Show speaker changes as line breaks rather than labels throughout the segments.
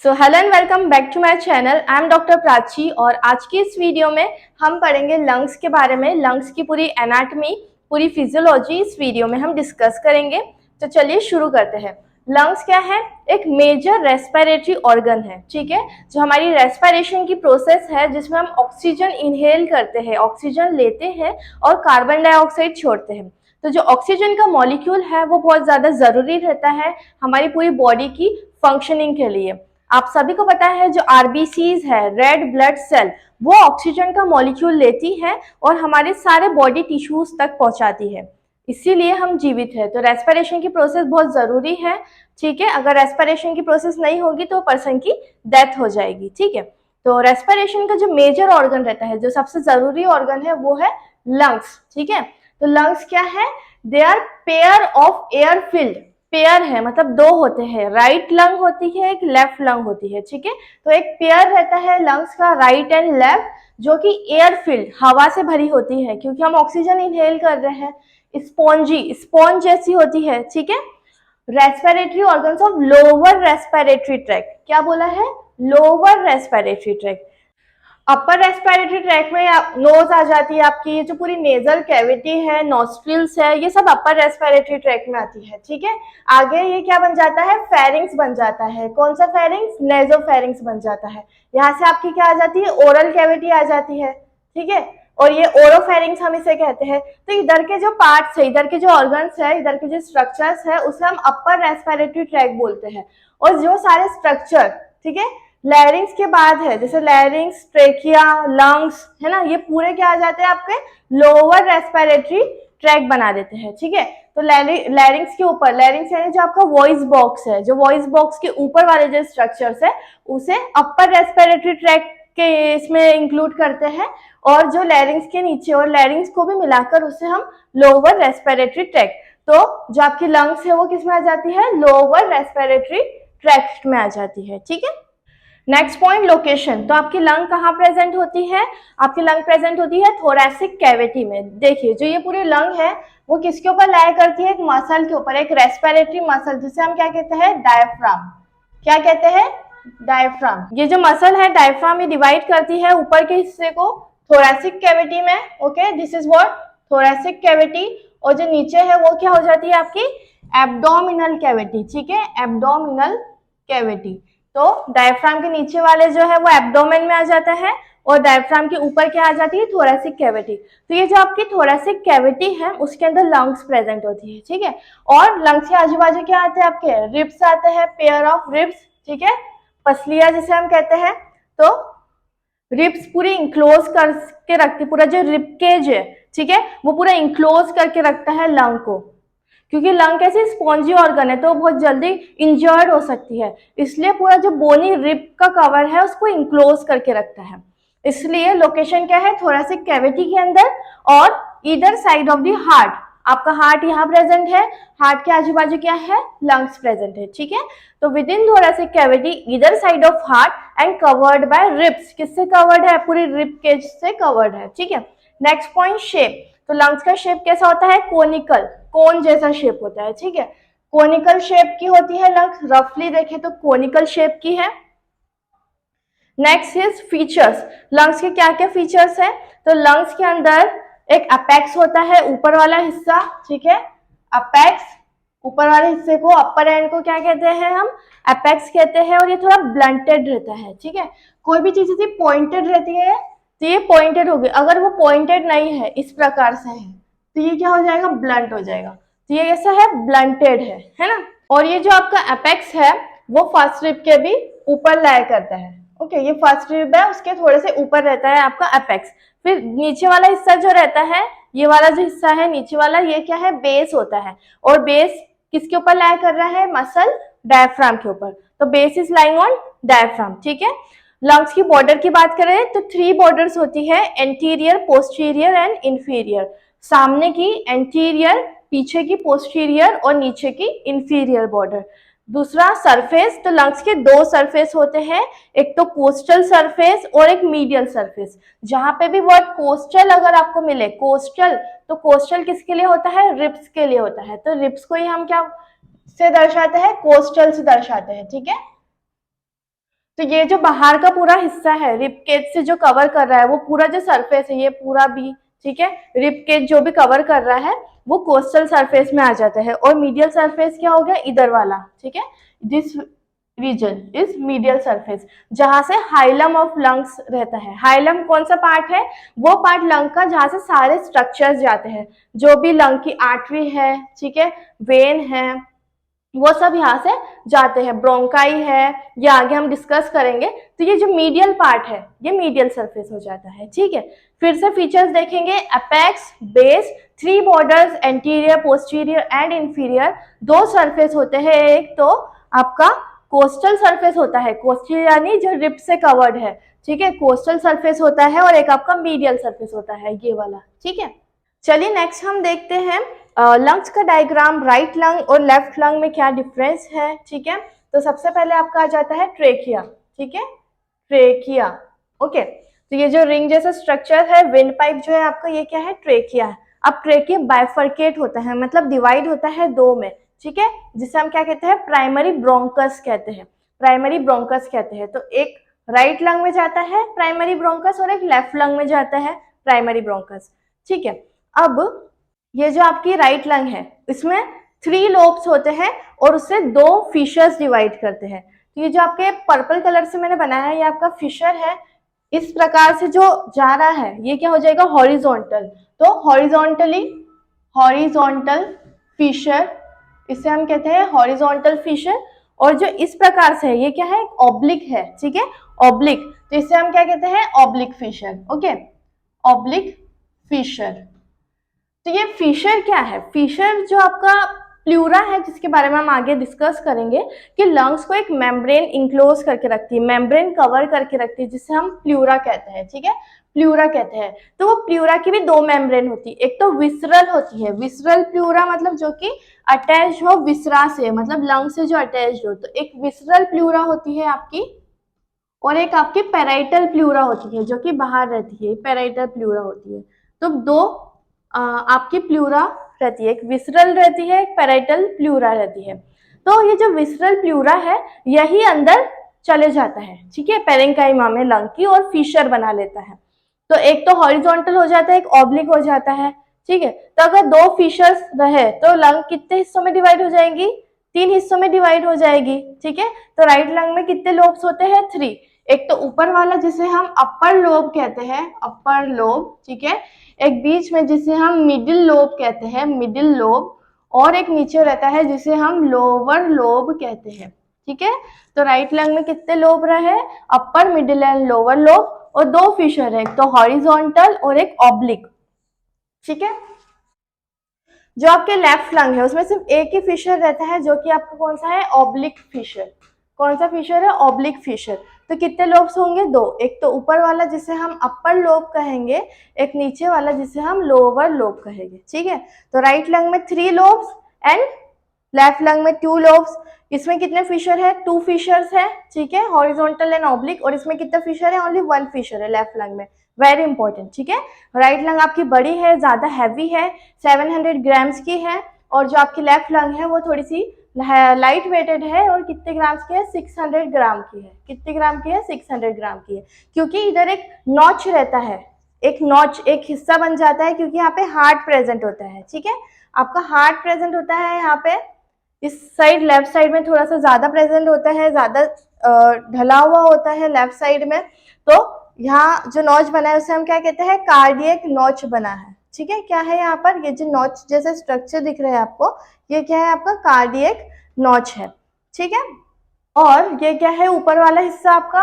So hello and welcome back to my channel. I am doctor Prachi और आज की इस वीडियो में हम पढ़ेंगे लंग्स के बारे में। लंग्स की पूरी एनाटमी, पूरी फिजियोलॉजी इस वीडियो में हम डिस्कस करेंगे। तो चलिए शुरू करते हैं। लंग्स क्या है? एक मेजर रेस्पिरेटरी ऑर्गन है, ठीक है, जो हमारी रेस्पिरेशन की प्रोसेस है, जिसमें हम ऑक्सीजन इनहेल करते हैं, ऑक्सीजन लेते हैं और कार्बन डाइऑक्साइड छोड़ते हैं। तो जो ऑक्सीजन का मॉलिक्यूल है वो बहुत ज़्यादा ज़रूरी रहता है हमारी पूरी बॉडी की फंक्शनिंग के लिए। आप सभी को पता है जो आरबीसीज है, रेड ब्लड सेल, वो ऑक्सीजन का मॉलिक्यूल लेती है और हमारे सारे बॉडी टिश्यूज तक पहुंचाती है, इसीलिए हम जीवित है। तो रेस्पिरेशन की प्रोसेस बहुत जरूरी है, ठीक है। अगर रेस्पिरेशन की प्रोसेस नहीं होगी तो पर्सन की डेथ हो जाएगी, ठीक है। तो रेस्पिरेशन का जो मेजर ऑर्गन रहता है, जो सबसे जरूरी ऑर्गन है, वो है लंग्स, ठीक है। तो लंग्स क्या है? They are pair of air filled. Pair है मतलब दो होते हैं, राइट लंग होती है, एक लेफ्ट लंग होती है, ठीक है। तो एक पेयर रहता है लंग्स का, राइट एंड लेफ्ट, जो कि एयर फिल्ड, हवा से भरी होती है, क्योंकि हम ऑक्सीजन इनहेल कर रहे हैं। स्पॉन्जी, स्पॉन्ज जैसी होती है, ठीक है। Respiratory organs of lower respiratory tract, क्या बोला है? Lower respiratory tract. Upper respiratory tract में नोज आ जाती है आपकी, ये जो पूरी नेजल कैविटी है, नॉस्ट्रिल्स है, ये सब अपर रेस्पिरेटरी ट्रैक में आती है, ठीक है। आगे ये क्या बन जाता है? फेरिंग्स बन जाता है। कौन सा फेरिंग्स? नेजोफेरिंग्स बन जाता है। यहाँ से आपकी क्या आ जाती है? ओरल कैविटी आ जाती है, ठीक है। और ये ओरोफेरिंग्स हम इसे कहते हैं। तो इधर के जो पार्ट्स है, इधर के जो ऑर्गन्स है, इधर के जो स्ट्रक्चर्स है, उसे हम अपर रेस्पिरेटरी ट्रैक बोलते हैं। और जो सारे स्ट्रक्चर, ठीक है, लैरिंग्स के बाद है, जैसे लैरिंग्स, ट्रेकिया, लंग्स, है ना, ये पूरे क्या आ जाते हैं आपके? लोअर रेस्पिरेटरी ट्रैक बना देते हैं, ठीक है। तो लैरिंग्स के ऊपर, लैरिंग्स यानी जो आपका वॉइस बॉक्स है, जो वॉइस बॉक्स के ऊपर वाले जो स्ट्रक्चर्स है, उसे अपर रेस्पिरेटरी ट्रैक के इसमें इंक्लूड करते हैं। और जो लैरिंग्स के नीचे और लैरिंग्स को भी मिलाकर उसे हम लोअर रेस्पिरेटरी ट्रैक। तो जो आपकी लंग्स है वो किस में आ जाती है? लोअर रेस्पिरेटरी ट्रैक्ट में आ जाती है, ठीक है। Next point, location. तो आपकी लंग कहाँ प्रेजेंट होती है? आपकी लंग प्रेजेंट होती है थोरैसिक कैविटी में। देखिए जो ये पूरी लंग है वो किसके ऊपर लाया करती है? एक मसल के ऊपर, एक रेस्पिरेटरी मसल, जिसे हम क्या कहते हैं? डायफ्राम। क्या कहते हैं? डायफ्राम। ये जो मसल है डायफ्राम, ये डिवाइड करती है ऊपर के हिस्से को थोरैसिक कैविटी में, okay, this is what? Thoracic cavity. और जो नीचे है वो क्या हो जाती है आपकी? एब्डोमिनल कैविटी, ठीक है, एब्डोमिनल कैविटी। तो डायफ्राम के नीचे वाले जो है वो एब्डोमेन में आ जाता है और डायफ्राम के ऊपर क्या आ जाती है? Thoracic cavity. तो ये जो आपकी थोरैसिक कैविटी है उसके अंदर लंग्स प्रेजेंट होती है, ठीक है। और लंग्स के आजू बाजू क्या आते हैं आपके? रिब्स आते हैं, पेयर ऑफ रिब्स, ठीक है, पसलियां जिसे हम कहते हैं। तो रिब्स पूरी इंक्लोज करके रखती, पूरा जो रिब केज है, ठीक है, वो पूरा इंक्लोज करके रखता है लंग को, क्योंकि लंग कैसे स्पॉन्जी ऑर्गन है तो बहुत जल्दी इंजर्ड हो सकती है, इसलिए पूरा जो बोनी रिब का कवर है उसको इंक्लोज करके रखता है। इसलिए लोकेशन क्या है? थोरैसिक कैविटी के अंदर और इधर साइड ऑफ द हार्ट। आपका हार्ट यहाँ प्रेजेंट है, हार्ट के आजू बाजू क्या है? लंग्स प्रेजेंट है, ठीक है। तो विद इन थोरैसिक कैविटी, इधर side of heart and covered by ribs. किससे कवर्ड है? पूरी रिब केज से कवर्ड है, ठीक है। Next point, shape. तो लंग्स का शेप कैसा होता है? कोनिकल, कोन जैसा शेप होता है, ठीक है। कोनिकल शेप की होती है लंग्स, रफली देखें तो कोनिकल शेप की है। Next is features. लंग्स के क्या क्या फीचर्स है? तो लंग्स के अंदर एक अपेक्स होता है, ऊपर वाला हिस्सा, ठीक है, अपेक्स। ऊपर वाले हिस्से को, अपर एंड को क्या कहते हैं हम? अपेक्स कहते हैं। और ये थोड़ा ब्लंटेड रहता है, ठीक है। कोई भी चीज पॉइंटेड रहती है तो ये पॉइंटेड होगी, अगर वो पॉइंटेड नहीं है, इस प्रकार से है, तो ये क्या हो जाएगा? ब्लंट हो जाएगा। तो ये कैसा है? ब्लंटेड है ना। और ये जो आपका अपेक्स है वो फर्स्ट रिब के भी ऊपर लाया करता है, ओके, ये फर्स्ट रिब है, उसके थोड़े से ऊपर रहता है आपका अपेक्स। फिर नीचे वाला हिस्सा जो रहता है, ये वाला जो हिस्सा है नीचे वाला, ये क्या है? बेस होता है। और बेस किसके ऊपर लाया कर रहा है? मसल डायफ्राम के ऊपर। तो base is lying on diaphragm, ठीक है। लंग्स की बॉर्डर की बात करें तो 3 बॉर्डर्स होती है, एंटीरियर, पोस्टीरियर एंड इंफीरियर। सामने की एंटीरियर, पीछे की पोस्टीरियर और नीचे की इंफीरियर बॉर्डर। दूसरा सरफेस। तो लंग्स के 2 सरफेस होते हैं, एक तो कोस्टल सरफेस और एक मीडियल सरफेस। जहां पे भी वर्ड कोस्टल अगर आपको मिले, कोस्टल, तो कोस्टल किसके लिए होता है? रिब्स के लिए होता है। तो रिब्स को ही हम क्या से दर्शाते हैं? कोस्टल से दर्शाते हैं, ठीक है। तो ये जो बाहर का पूरा हिस्सा है रिब केज से जो कवर कर रहा है, वो पूरा जो सरफेस है ये पूरा भी, ठीक है, रिब केज जो भी कवर कर रहा है वो कोस्टल सरफेस में आ जाता है। और मीडियल सरफेस क्या हो गया, इधर वाला, ठीक है, this region is medial surface, जहां से हाइलम ऑफ लंग्स रहता है। हाइलम कौन सा पार्ट है, वो पार्ट लंग का जहां से सारे स्ट्रक्चर्स जाते हैं, जो भी लंग की आर्टरी है, ठीक है, वेन है, वो सब यहाँ से जाते हैं, ब्रोंकाई है, ये आगे हम डिस्कस करेंगे। तो ये जो मीडियल पार्ट है ये मीडियल सरफेस हो जाता है, ठीक है। फिर से फीचर्स देखेंगे, apex, base, 3 borders, anterior, posterior and inferior. 2 surface होते हैं, एक तो आपका कोस्टल सरफेस होता है, कोस्टल यानी जो रिब से कवर्ड है, ठीक है, कोस्टल सरफेस होता है, और एक आपका मीडियल सरफेस होता है, ये वाला, ठीक है। चलिए नेक्स्ट हम देखते हैं लंग्स का डायग्राम, राइट लंग और लेफ्ट लंग में क्या डिफरेंस है, ठीक है। तो सबसे पहले आपका आ जाता है ट्रेकिया, ठीक है, ट्रेकिया, ओके। तो ये जो रिंग जैसा स्ट्रक्चर है, विंड पाइप जो है आपका, ये क्या है, ट्रेकिया है। अब ट्रेकिया बाइफर्केट होता है, मतलब डिवाइड होता है 2 में, ठीक है, जिसे हम क्या कहते हैं, प्राइमरी ब्रोंकस कहते हैं, प्राइमरी ब्रोंकस कहते हैं। तो एक राइट लंग में जाता है प्राइमरी ब्रोंकस और एक लेफ्ट लंग में जाता है प्राइमरी ब्रोंकस, ठीक है। अब ये जो आपकी राइट लंग है इसमें 3 लोब्स होते हैं और उससे 2 फिशर्स डिवाइड करते हैं। तो ये जो आपके पर्पल कलर से मैंने बनाया है ये आपका फिशर है, इस प्रकार से जो जा रहा है ये क्या हो जाएगा, हॉरिजॉन्टल। तो हॉरिजॉन्टली, हॉरिजॉन्टल फिशर, इसे हम कहते हैं हॉरिजॉन्टल फिशर। और जो इस प्रकार से है ये क्या है, ऑब्लिक है, ठीक है, ऑब्लिक, तो इसे हम क्या कहते हैं, oblique fissure, okay, oblique fissure. तो ये फिशर क्या है, फिशर जो आपका प्लूरा है जिसके बारे में हम आगे डिस्कस करेंगे, कि लंग्स को एक मेम्ब्रेन इंक्लोज करके रखती है, मेम्ब्रेन कवर करके रखती है, जिसे हम प्लूरा कहते हैं, ठीक है, प्लूरा कहते हैं। तो वो प्लूरा की भी 2 मेम्ब्रेन होती है, एक तो विसरल होती है, विसरल प्लूरा मतलब जो कि अटैच हो विसरा से, मतलब लंग से जो अटैच हो, तो एक विसरल प्लूरा होती है आपकी, और एक आपकी पेराइटल प्लूरा होती है जो कि बाहर रहती है, पेराइटल प्लूरा होती है। तो 2 आपकी प्लूरा रहती है, एक विसरल रहती है, एक पेराइटल प्लूरा रहती है। तो ये जो विसरल प्लूरा है यही अंदर चले जाता है, ठीक है, पेरेंकाइमा में लंग की, और फिशर बना लेता है। तो एक तो हॉरिजॉन्टल हो जाता है, एक ऑब्लिक हो जाता है, ठीक है। तो अगर 2 फिशर्स रहे तो लंग कितने हिस्सों में डिवाइड हो जाएंगी, 3 हिस्सों में डिवाइड हो जाएगी, ठीक है। तो राइट लंग में कितने लोब्स होते हैं, 3। एक तो ऊपर वाला जिसे हम अपर लोब कहते हैं, अपर लोब, ठीक है, एक बीच में जिसे हम मिडिल लोब कहते हैं, मिडिल लोब, और एक नीचे रहता है जिसे हम लोअर लोब कहते हैं, ठीक है। तो राइट लंग में कितने लोब रहे, अपर, मिडिल एंड लोअर लोब, और 2 फिशर है, एक तो हॉरिजॉन्टल और एक ऑब्लिक, ठीक है। जो आपके लेफ्ट लंग है उसमें सिर्फ एक ही फिशर रहता है, जो कि आपका कौन सा है, ऑब्लिक फिशर। कौन सा फिशर है, ऑब्लिक फिशर। तो कितने लोब्स होंगे, 2, एक तो ऊपर वाला जिसे हम अपर लोब कहेंगे, एक नीचे वाला जिसे हम लोअर लोब कहेंगे, ठीक है। तो राइट लंग में 3 लोब्स एंड लेफ्ट लंग में 2 लोब्स। इसमें कितने फिशर है, 2 फिशर्स है, ठीक है, हॉरिजॉन्टल एंड ऑब्लिक। और इसमें कितने फिशर है, ओनली 1 फिशर है लेफ्ट लंग में, वेरी इंपॉर्टेंट, ठीक है। राइट लंग आपकी बड़ी है, ज्यादा हैवी है, 700 ग्राम्स की है, और जो आपकी लेफ्ट लंग है वो थोड़ी सी लाइट वेटेड है, और कितने ग्राम्स की है, 600 ग्राम की है। कितने ग्राम की है, 600 ग्राम की है, क्योंकि इधर एक नॉच रहता है, एक नॉच, एक हिस्सा बन जाता है, क्योंकि यहाँ पे हार्ट प्रेजेंट होता है, ठीक है, आपका हार्ट प्रेजेंट होता है यहाँ पे, इस साइड लेफ्ट साइड में थोड़ा सा ज्यादा प्रेजेंट होता है, ज्यादा ढला हुआ होता है लेफ्ट साइड में। तो यहाँ जो नॉच बना है उसे हम क्या कहते हैं, कार्डियक नॉच बना है, ठीक है। क्या है यहाँ पर, ये जो नॉच जैसे स्ट्रक्चर दिख रहा है आपको, ये क्या है, आपका कार्डियक नॉच है, ठीक है। और ये क्या है, ऊपर वाला हिस्सा आपका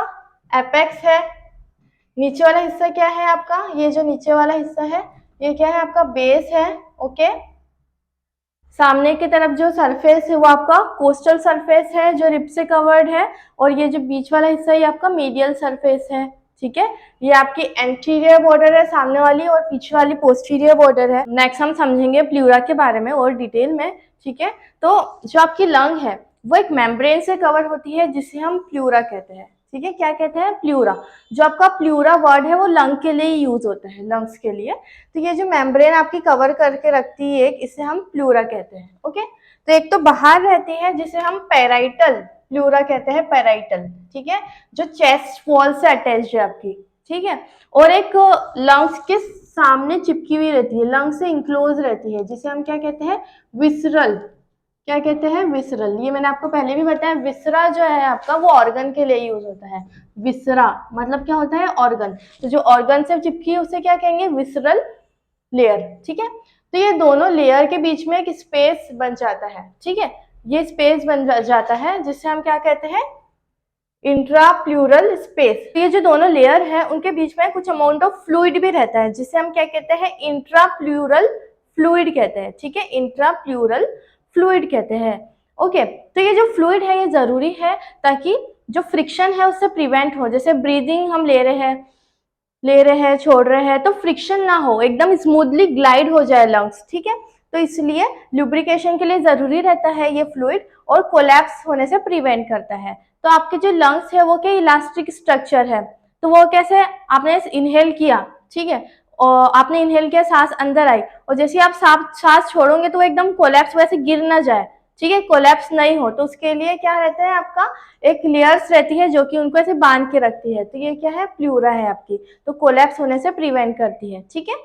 एपेक्स है, नीचे वाला हिस्सा क्या है आपका, ये जो नीचे वाला हिस्सा है ये क्या है, आपका बेस है, ओके। सामने की तरफ जो सरफेस है वो आपका कोस्टल सरफेस है जो रिब से कवर्ड है, और ये जो बीच वाला हिस्सा है ये आपका मीडियल सरफेस है, ठीक है। ये आपकी एंटीरियर बॉर्डर है सामने वाली, और पीछे वाली पोस्टीरियर बॉर्डर है। नेक्स्ट हम समझेंगे प्लूरा के बारे में और डिटेल में, ठीक है। तो जो आपकी लंग है वो एक मेम्ब्रेन से कवर होती है जिसे हम प्लूरा कहते हैं, ठीक है, क्या कहते हैं, प्लूरा। जो आपका प्लूरा वर्ड है वो लंग के लिए यूज होता है, लंग्स के लिए। तो ये जो मेम्ब्रेन आपकी कवर करके रखती है एक, इसे हम प्लूरा कहते हैं, ओके। तो एक तो बाहर रहती है जिसे हम पेराइटल प्लूरा कहते हैं पैराइटल, ठीक है, जो चेस्ट वॉल से अटैच्ड है आपकी, ठीक है। और एक लंग्स के सामने चिपकी हुई रहती है, लंग्स से इंक्लोज रहती है, जिसे हम क्या कहते हैं, विसरल, क्या कहते हैं, विसरल। ये मैंने आपको पहले भी बताया, विसरा जो है आपका वो ऑर्गन के लिए यूज होता है। विसरा मतलब क्या होता है, ऑर्गन। तो जो ऑर्गन से चिपकी है उसे क्या कहेंगे, विसरल लेयर, ठीक है। तो ये दोनों लेयर के बीच में एक स्पेस बन जाता है, ठीक है, ये स्पेस बन जाता है जिससे हम क्या कहते हैं, इंट्राप्लूरल स्पेस। ये जो दोनों लेयर है उनके बीच में कुछ अमाउंट ऑफ फ्लूइड भी रहता है, जिसे हम क्या कहते हैं, इंट्राप्लूरल फ्लूइड कहते हैं, ठीक है, इंट्राप्लूरल फ्लूइड कहते हैं। ओके, तो ये जो फ्लूइड है ये जरूरी है ताकि जो फ्रिक्शन है उससे प्रिवेंट हो। जैसे ब्रीदिंग हम ले रहे हैं छोड़ रहे हैं, तो फ्रिक्शन ना हो, एकदम स्मूथली ग्लाइड हो जाए लंग्स, ठीक है। तो इसलिए लुब्रिकेशन के लिए जरूरी रहता है ये फ्लूइड, और कोलैप्स होने से प्रिवेंट करता है। तो आपके जो लंग्स है वो क्या इलास्टिक स्ट्रक्चर है, तो वो कैसे, आपने इनहेल किया, ठीक है, और आपने इनहेल किया, सांस अंदर आई, और जैसे आप सांस छोड़ोगे तो वो एकदम कोलैप्स, वैसे गिर ना जाए, ठीक है, कोलैप्स नहीं हो, तो उसके लिए क्या रहता है आपका, एक लेयर्स रहती है जो कि उनको ऐसे बांध के रखती है। तो ये क्या है, प्लूरा है आपकी, तो कोलैप्स होने से प्रिवेंट करती है, ठीक है।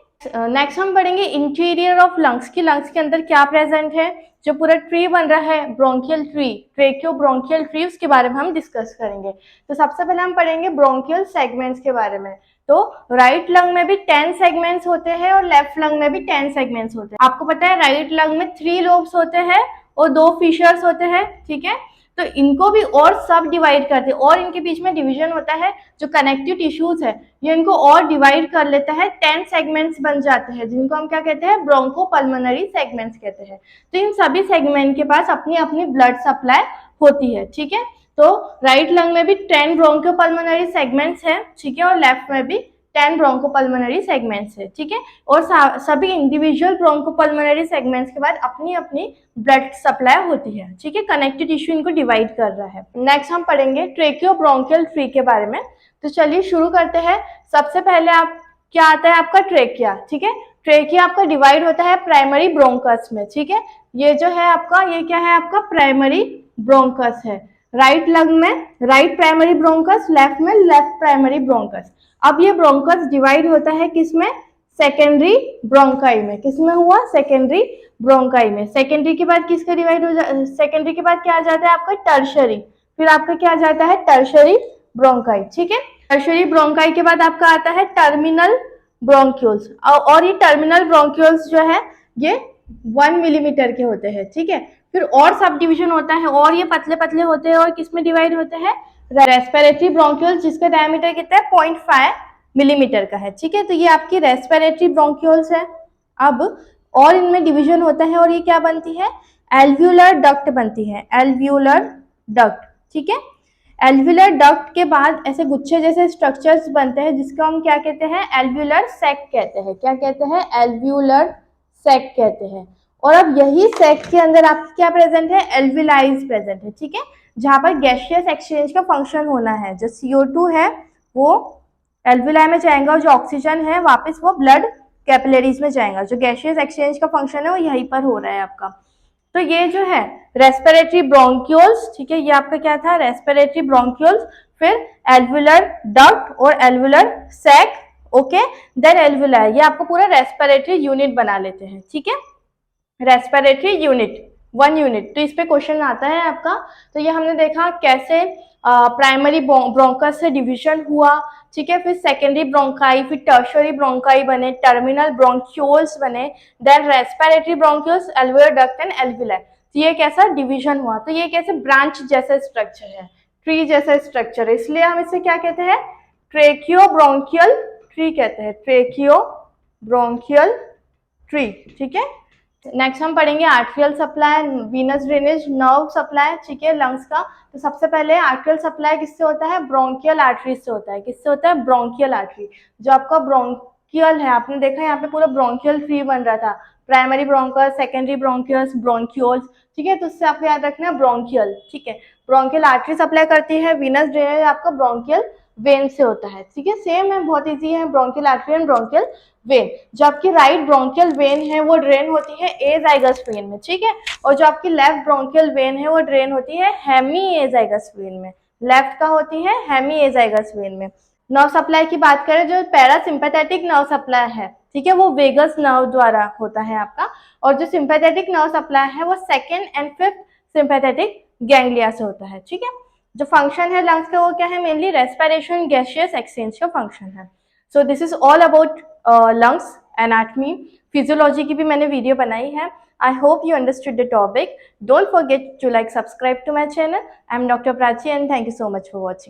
नेक्स्ट हम पढ़ेंगे इंटीरियर ऑफ लंग्स की, लंग्स के अंदर क्या प्रेजेंट है। जो पूरा ट्री बन रहा है, ब्रोंकियल ट्री, ट्रेकियो ब्रोंकियल ट्री, उसके बारे में हम डिस्कस करेंगे। तो सबसे पहले हम पढ़ेंगे ब्रोंकियल सेगमेंट्स के बारे में। तो राइट लंग में भी 10 सेगमेंट्स होते हैं और लेफ्ट लंग में भी 10 सेगमेंट्स होते हैं। आपको पता है राइट लंग में 3 लोब्स होते हैं और 2 फिशर्स होते हैं, ठीक है। तो इनको भी और सब डिवाइड करते हैं, और इनके बीच में डिवीजन होता है, जो कनेक्टिव टिश्यूज है ये इनको और डिवाइड कर लेता है, 10 सेगमेंट्स बन जाते हैं, जिनको हम क्या कहते हैं, ब्रोंकोपल्मोनरी सेगमेंट्स कहते हैं। तो इन सभी सेगमेंट के पास अपनी अपनी ब्लड सप्लाई होती है, ठीक है। तो राइट लंग में भी 10 ब्रोंकोपल्मोनरी सेगमेंट्स हैं, ठीक है, और लेफ्ट में भी 10 ब्रोंकोपल्मोनरी सेगमेंट्स है, ठीक है। और सभी इंडिविजुअल ब्रोंकोपल्मोनरी सेगमेंट्स के बाद अपनी अपनी ब्लड सप्लाई होती है, ठीक है, कनेक्टिव टिश्यू इनको डिवाइड कर रहा है। नेक्स्ट हम पढ़ेंगे ट्रेकियोब्रोंकियल ट्री के बारे में। तो चलिए शुरू करते हैं। सबसे पहले आप क्या आता है आपका ट्रेकिया, ठीक है। ट्रेकिया आपका डिवाइड होता है प्राइमरी ब्रोंकस में, ठीक है। ये जो है आपका, ये क्या है आपका, प्राइमरी ब्रोंकस है। राइट लंग में राइट प्राइमरी ब्रोंकस, लेफ्ट में लेफ्ट प्राइमरी ब्रोंकस। अब ये ब्रोंकस डिवाइड होता है किसमें, सेकेंडरी ब्रोंकाई में। किसमें हुआ, सेकेंडरी ब्रोंकाई में। सेकेंडरी के बाद किसका डिवाइड हो जाता है, सेकेंडरी के बाद क्या आ जाता है आपका, टर्शरी। फिर आपका क्या आ जाता है, टर्शरी ब्रोंकाई, ठीक है। टर्शरी ब्रोंकाई के बाद आपका आता है टर्मिनल ब्रोंक्यूल्स, और ये टर्मिनल ब्रोंक्यूल्स जो है ये 1 मिलीमीटर के होते हैं, ठीक है। फिर और सब डिविजन होता है, और ये पतले पतले होते हैं, और किसमें डिवाइड होते हैं, रेस्पिरेटरी ब्रोंक्यूल्स, जिसका डायमीटर कितना है, 0.5 मिलीमीटर का है, ठीक है। तो ये आपकी रेस्पिरेटरी ब्रोंक्यूल्स है। अब और इनमें डिवीजन होता है, और ये क्या बनती है, एल्व्यूलर डक्ट बनती है, एल्व्यूलर डक्ट, ठीक है। एल्व्यूलर डक्ट के बाद ऐसे गुच्छे जैसे स्ट्रक्चर्स बनते हैं, जिसको हम क्या कहते हैं, एल्व्यूलर सैक कहते हैं। क्या कहते हैं, एल्व्यूलर सैक कहते हैं। और अब यही सैक के अंदर आपकी क्या प्रेजेंट है, एल्विलाइज प्रेजेंट है, ठीक है, जहां पर गैसियस एक्सचेंज का फंक्शन होना है। जो CO2 है वो एल्विलाई में जाएगा, और जो ऑक्सीजन है वापस वो ब्लड कैपिलरीज में जाएगा। जो गैसियस एक्सचेंज का फंक्शन है वो यहीं पर हो रहा है आपका। तो ये जो है रेस्पिरेटरी ब्रोंक्यूल्स, ठीक है, ये आपका क्या था, रेस्पिरेटरी ब्रोंक्यूल्स, फिर एल्वुलर डक्ट और alveolar sac, okay, then alveoli. ये आपको पूरा रेस्पिरेटरी यूनिट बना लेते हैं, ठीक है, रेस्पिरेटरी यूनिट, 1 यूनिट। तो इस पे क्वेश्चन आता है आपका। तो ये हमने देखा कैसे प्राइमरी ब्रोंकस से डिवीजन हुआ, ठीक है, फिर सेकेंडरी ब्रोंकाई, फिर टर्शरी ब्रोंकाई बने, टर्मिनल ब्रोंक्यूल्स बने, then respiratory bronchioles, alveolar duct and alveoli. तो ये कैसा डिवीजन हुआ, तो ये कैसे ब्रांच जैसा स्ट्रक्चर है, ट्री जैसा स्ट्रक्चर है, इसलिए हम इसे क्या कहते हैं, ट्रेकियोब्रोंकियल ट्री कहते हैं, ट्रेकियोब्रोंकियल ट्री, ठीक है। नेक्स्ट हम पढ़ेंगे arterial supply, Venus drainage, nerve supply, ठीक है, लंग्स का। तो सबसे पहले आर्टेरियल सप्लाई किससे होता है, ब्रोंकियल आर्टरी से होता है। किससे होता है, ब्रोंकियल आर्टरी। जो आपका ब्रोंकियल है, आपने देखा यहाँ पे पूरा ब्रोंकियल ट्री बन रहा था, primary bronchus, secondary bronchioles, bronchioles, ठीक है। तो उससे आपको याद रखना है ब्रोंकियल, ठीक है। ब्रोंकियल आर्टरी सप्लाई करती है, वीनस ड्रेनेज आपका ब्रोंकियल वेन से होता है, ठीक है। सेम है, बहुत इजी है, bronchial artery and bronchial when. जो आपकी राइट ब्रोंकियल वेन है वो ड्रेन होती है एजाइगस वेन में, ठीक है। और जो आपकी लेफ्ट ब्रोंकियल वेन है वो ड्रेन होती है हेमी एजाइगस वेन में। लेफ्ट का होती है हेमी एजाइगस वेन में। नर्व सप्लाई की बात करें, जो पैरासिम्पैथेटिक नर्व सप्लाई है, ठीक है, वो वेगस नर्व द्वारा होता है आपका। और जो सिंपैथेटिक नर्व सप्लाई है वो second and fifth sympathetic ganglia से होता है, ठीक है। जो फंक्शन है लंग्स का वो क्या है, मेनली रेस्पिरेशन, गैसियस एक्सचेंज का फंक्शन है। So this is all about lungs anatomy. Physiology की भी मैंने वीडियो बनाई है। I hope you understood the topic. Don't forget to like, subscribe to my channel. I'm Dr. Prachi and thank you so much for watching.